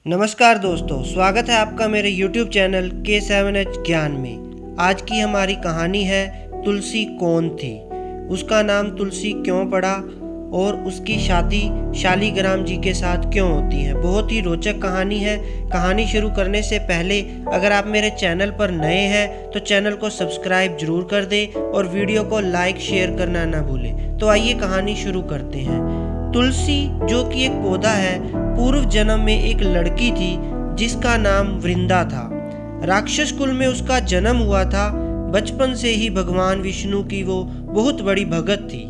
नमस्कार दोस्तों, स्वागत है आपका मेरे YouTube चैनल K7H ज्ञान में। आज की हमारी कहानी है तुलसी कौन थी, उसका नाम तुलसी क्यों पड़ा और उसकी शादी शालीग्राम जी के साथ क्यों होती है। बहुत ही रोचक कहानी है। कहानी शुरू करने से पहले अगर आप मेरे चैनल पर नए हैं तो चैनल को सब्सक्राइब जरूर कर दें और वीडियो को लाइक शेयर करना ना भूलें। तो आइए कहानी शुरू करते हैं। तुलसी जो कि एक पौधा है, पूर्व जन्म में एक लड़की थी जिसका नाम वृंदा था। राक्षस कुल में उसका जन्म हुआ था। बचपन से ही भगवान विष्णु की वो बहुत बड़ी भगत थी।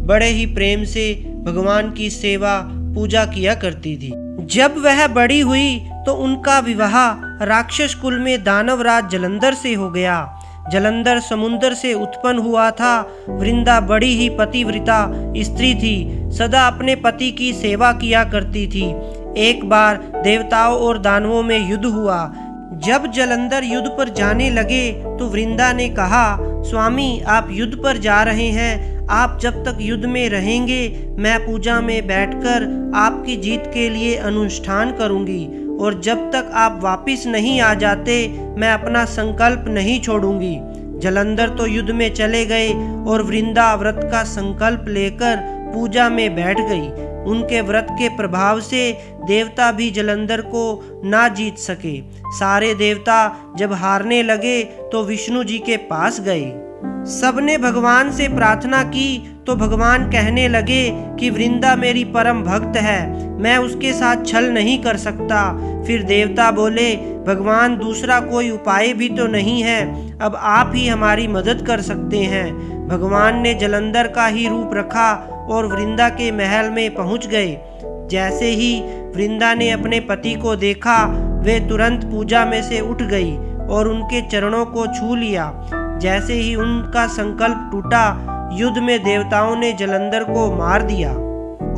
बड़े ही प्रेम से भगवान की सेवा पूजा किया करती थी। जब वह बड़ी हुई तो उनका विवाह राक्षस कुल में दानवराज जलंधर से हो गया। जलंधर समुद्र से उत्पन्न हुआ था। वृंदा बड़ी ही पतिव्रता स्त्री थी, सदा अपने पति की सेवा किया करती थी। एक बार देवताओं और दानवों में युद्ध हुआ। जब जलंधर युद्ध पर जाने लगे तो वृंदा ने कहा, स्वामी आप युद्ध पर जा रहे हैं, आप जब तक युद्ध में रहेंगे मैं पूजा में बैठकर आपकी जीत के लिए अनुष्ठान करूंगी और जब तक आप वापस नहीं आ जाते मैं अपना संकल्प नहीं छोड़ूंगी। जलंधर तो युद्ध में चले गए और वृंदा व्रत का संकल्प लेकर पूजा में बैठ गई। उनके व्रत के प्रभाव से देवता भी जलंधर को ना जीत सके। सारे देवता जब हारने लगे तो विष्णु जी के पास गए। सबने भगवान से प्रार्थना की तो भगवान कहने लगे कि वृंदा मेरी परम भक्त है, मैं उसके साथ छल नहीं कर सकता। फिर देवता बोले, भगवान दूसरा कोई उपाय भी तो नहीं है, अब आप ही हमारी मदद कर सकते हैं। भगवान ने जलंधर का ही रूप रखा और वृंदा के महल में पहुंच गए। जैसे ही वृंदा ने अपने पति को देखा वे तुरंत पूजा में से उठ गई और उनके चरणों को छू लिया। जैसे ही उनका संकल्प टूटा, युद्ध में देवताओं ने जलंधर को मार दिया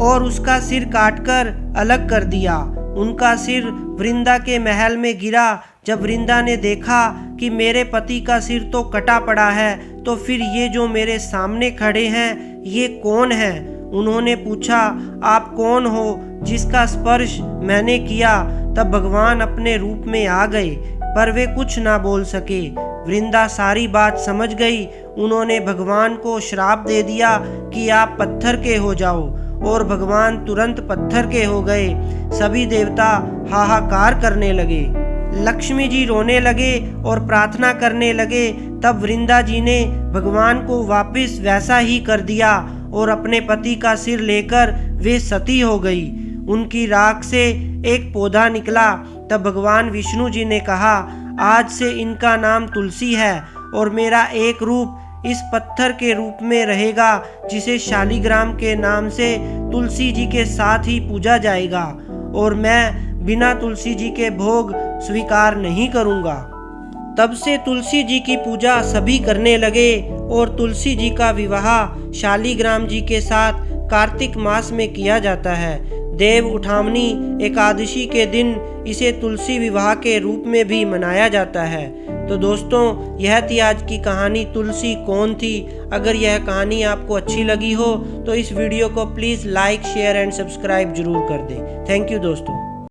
और उसका सिर काटकर अलग कर दिया। उनका सिर वृंदा के महल में गिरा। जब वृंदा ने देखा कि मेरे पति का सिर तो कटा पड़ा है, तो फिर ये जो मेरे सामने खड़े हैं ये कौन है? उन्होंने पूछा, आप कौन हो जिसका स्पर्श मैंने किया? तब भगवान अपने रूप में आ गए पर वे कुछ ना बोल सके। वृंदा सारी बात समझ गई। उन्होंने भगवान को श्राप दे दिया कि आप पत्थर के हो जाओ और भगवान तुरंत पत्थर के हो गए। सभी देवता हाहाकार करने लगे। लक्ष्मी जी रोने लगे और प्रार्थना करने लगे। तब वृंदा जी ने भगवान को वापस वैसा ही कर दिया और अपने पति का सिर लेकर वे सती हो गई। उनकी राख से एक पौधा निकला। तब भगवान विष्णु जी ने कहा, आज से इनका नाम तुलसी है और मेरा एक रूप इस पत्थर के रूप में रहेगा जिसे शालीग्राम के नाम से तुलसी जी के साथ ही पूजा जाएगा और मैं बिना तुलसी जी के भोग स्वीकार नहीं करूंगा। तब से तुलसी जी की पूजा सभी करने लगे और तुलसी जी का विवाह शालीग्राम जी के साथ कार्तिक मास में किया जाता है। देव उठावनी एकादशी के दिन इसे तुलसी विवाह के रूप में भी मनाया जाता है। तो दोस्तों, यह थी आज की कहानी तुलसी कौन थी। अगर यह कहानी आपको अच्छी लगी हो तो इस वीडियो को please like share and subscribe जरूर कर दें। थैंक यू दोस्तों।